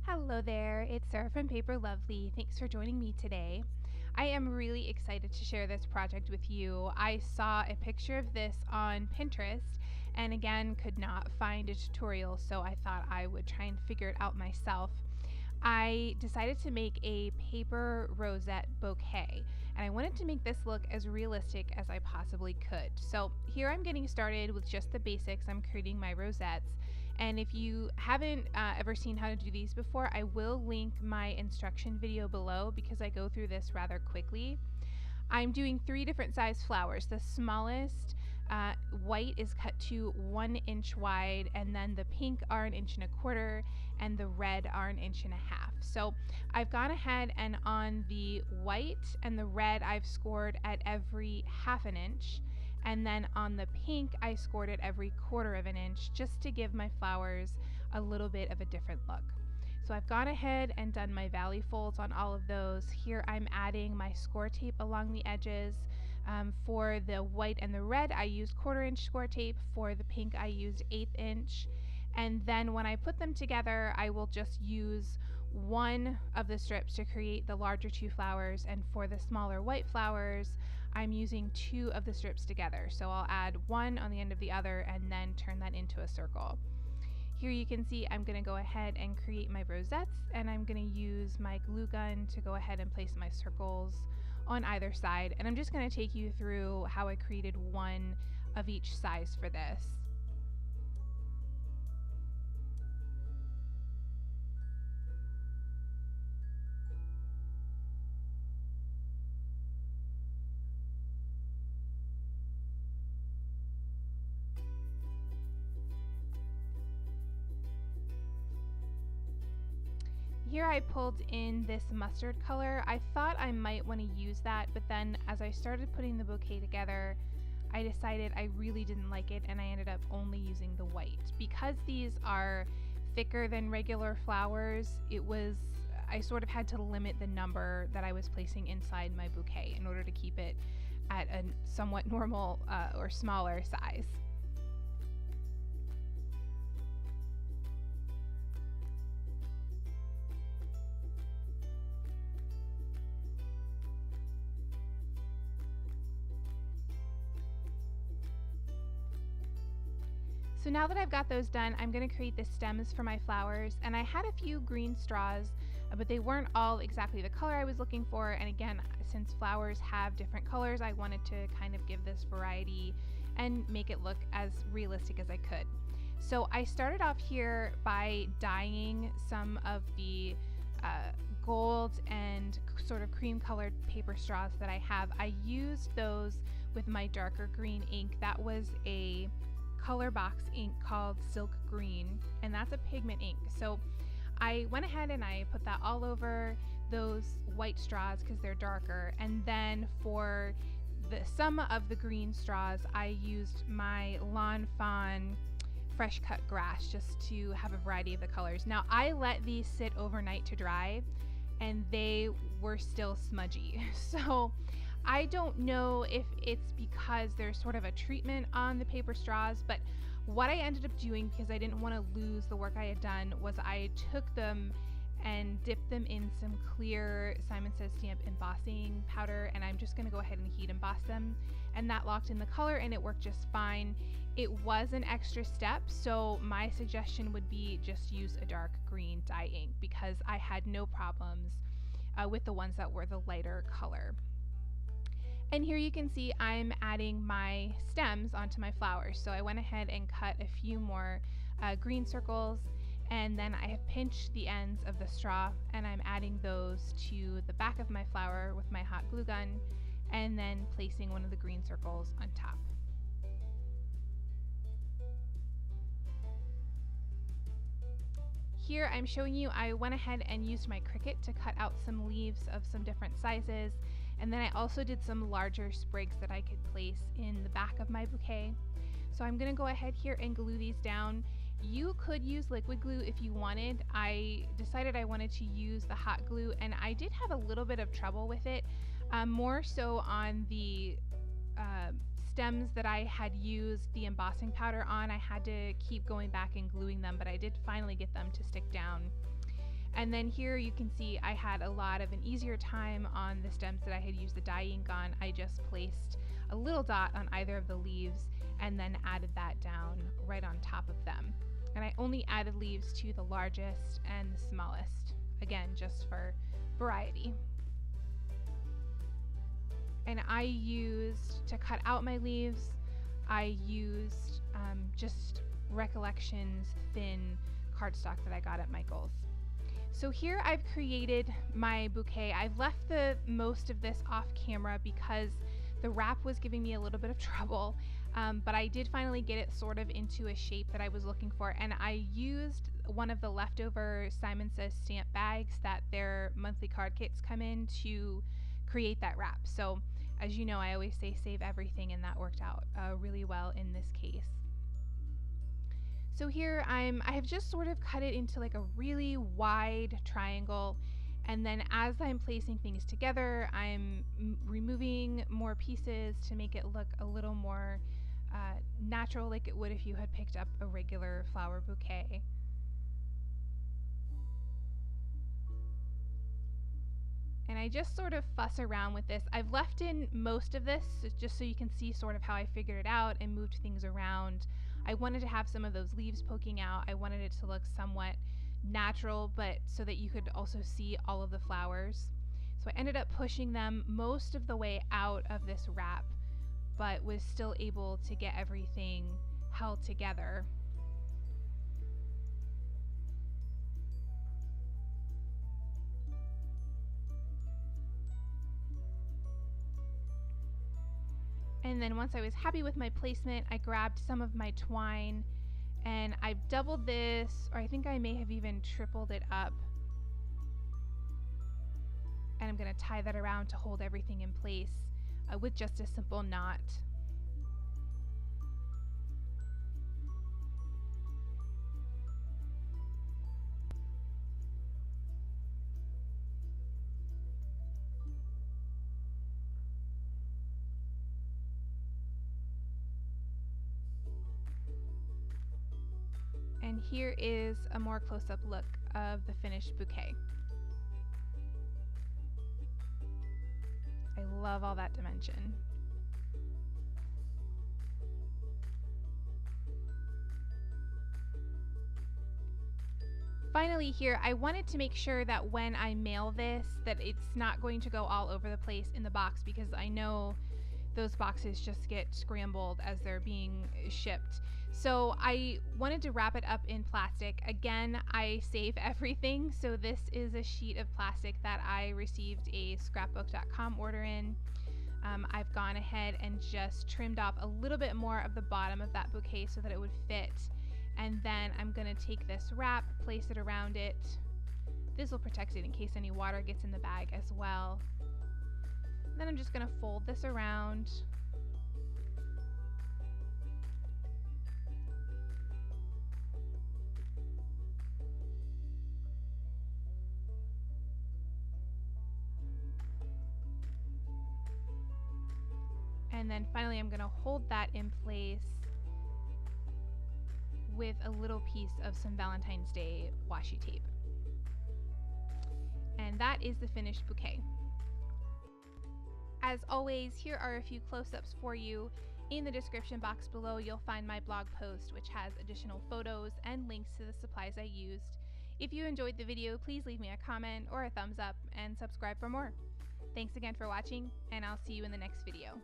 Hello there, it's Sarah from Paper Lovely. Thanks for joining me today. I am really excited to share this project with you. I saw a picture of this on Pinterest and again could not find a tutorial, so I thought I would try and figure it out myself. I decided to make a paper rosette bouquet, and I wanted to make this look as realistic as I possibly could. So here I'm getting started with just the basics. I'm creating my rosettes, and if you haven't ever seen how to do these before, I will link my instruction video below because I go through this rather quickly. I'm doing 3 different size flowers. The smallest white is cut to 1 inch wide, and then the pink are 1.25 inches and the red are 1.5 inches. So I've gone ahead and on the white and the red I've scored at every 1/2 inch, and then on the pink I scored at every 1/4 inch just to give my flowers a little bit of a different look. So I've gone ahead and done my valley folds on all of those. Here I'm adding my Scor-Tape along the edges. For the white and the red I used 1/4 inch Scor-Tape. For the pink I used 1/8 inch. And then when I put them together I will just use one of the strips to create the larger 2 flowers, and for the smaller white flowers I'm using 2 of the strips together. So I'll add one on the end of the other and then turn that into a circle. Here you can see I'm going to go ahead and create my rosettes, and I'm going to use my glue gun to go ahead and place my circles on either side. And I'm just going to take you through how I created one of each size for this. Here I pulled in this mustard color. I thought I might want to use that, but then as I started putting the bouquet together, I decided I really didn't like it, and I ended up only using the white. Because these are thicker than regular flowers, I sort of had to limit the number that I was placing inside my bouquet in order to keep it at a somewhat normal or smaller size. So now that I've got those done, I'm going to create the stems for my flowers, and I had a few green straws, but they weren't all exactly the color I was looking for. And again, since flowers have different colors, I wanted to kind of give this variety and make it look as realistic as I could. So I started off here by dyeing some of the gold and sort of cream colored paper straws that I have. I used those with my darker green ink. That was a color box ink called Silk Green, and that's a pigment ink. So I went ahead and I put that all over those white straws because they're darker, and then for some of the green straws I used my Lawn Fawn fresh cut grass just to have a variety of the colors. Now I let these sit overnight to dry, and they were still smudgy. So I don't know if it's because there's sort of a treatment on the paper straws, but what I ended up doing, because I didn't want to lose the work I had done, was I took them and dipped them in some clear Simon Says Stamp embossing powder, and I'm just going to go ahead and heat emboss them, and that locked in the color and it worked just fine. It was an extra step, so my suggestion would be just use a dark green dye ink because I had no problems with the ones that were the lighter color. And here you can see I'm adding my stems onto my flowers. So I went ahead and cut a few more green circles, and then I have pinched the ends of the straw, and I'm adding those to the back of my flower with my hot glue gun, and then placing one of the green circles on top. Here I'm showing you I went ahead and used my Cricut to cut out some leaves of some different sizes, and then I also did some larger sprigs that I could place in the back of my bouquet. So I'm going to go ahead here and glue these down. You could use liquid glue if you wanted. I decided I wanted to use the hot glue, and I did have a little bit of trouble with it, more so on the stems that I had used the embossing powder on. I had to keep going back and gluing them, but I did finally get them to stick down. And then here you can see I had a lot of an easier time on the stems that I had used the dye ink on. I just placed a little dot on either of the leaves and then added that down right on top of them. And I only added leaves to the largest and the smallest, again, just for variety. And I used, to cut out my leaves, I used just Recollections thin cardstock that I got at Michael's. So here I've created my bouquet. I've left the most of this off camera because the wrap was giving me a little bit of trouble, but I did finally get it sort of into a shape that I was looking for, and I used one of the leftover Simon Says stamp bags that their monthly card kits come in to create that wrap. So as you know, I always say save everything, and that worked out really well in this case. So here I have just sort of cut it into like a really wide triangle, and then as I'm placing things together, I'm removing more pieces to make it look a little more natural, like it would if you had picked up a regular flower bouquet. And I just sort of fuss around with this. I've left in most of this just so you can see sort of how I figured it out and moved things around. I wanted to have some of those leaves poking out. I wanted it to look somewhat natural, but so that you could also see all of the flowers. So I ended up pushing them most of the way out of this wrap, but was still able to get everything held together. And then once I was happy with my placement, I grabbed some of my twine and I've doubled this, or I think I may have even tripled it up. And I'm going to tie that around to hold everything in place with just a simple knot. And here is a more close-up look of the finished bouquet. I love all that dimension. Finally here, I wanted to make sure that when I mail this, that it's not going to go all over the place in the box, because I know those boxes just get scrambled as they're being shipped. So I wanted to wrap it up in plastic. Again, I save everything. So this is a sheet of plastic that I received a scrapbook.com order in. I've gone ahead and just trimmed off a little bit more of the bottom of that bouquet so that it would fit. And then I'm going to take this wrap, place it around it. This will protect it in case any water gets in the bag as well. And then I'm just going to fold this around. And then finally I'm going to hold that in place with a little piece of some Valentine's Day washi tape. And that is the finished bouquet. As always, here are a few close-ups for you. In the description box below, you'll find my blog post, which has additional photos and links to the supplies I used. If you enjoyed the video, please leave me a comment or a thumbs up and subscribe for more. Thanks again for watching, and I'll see you in the next video.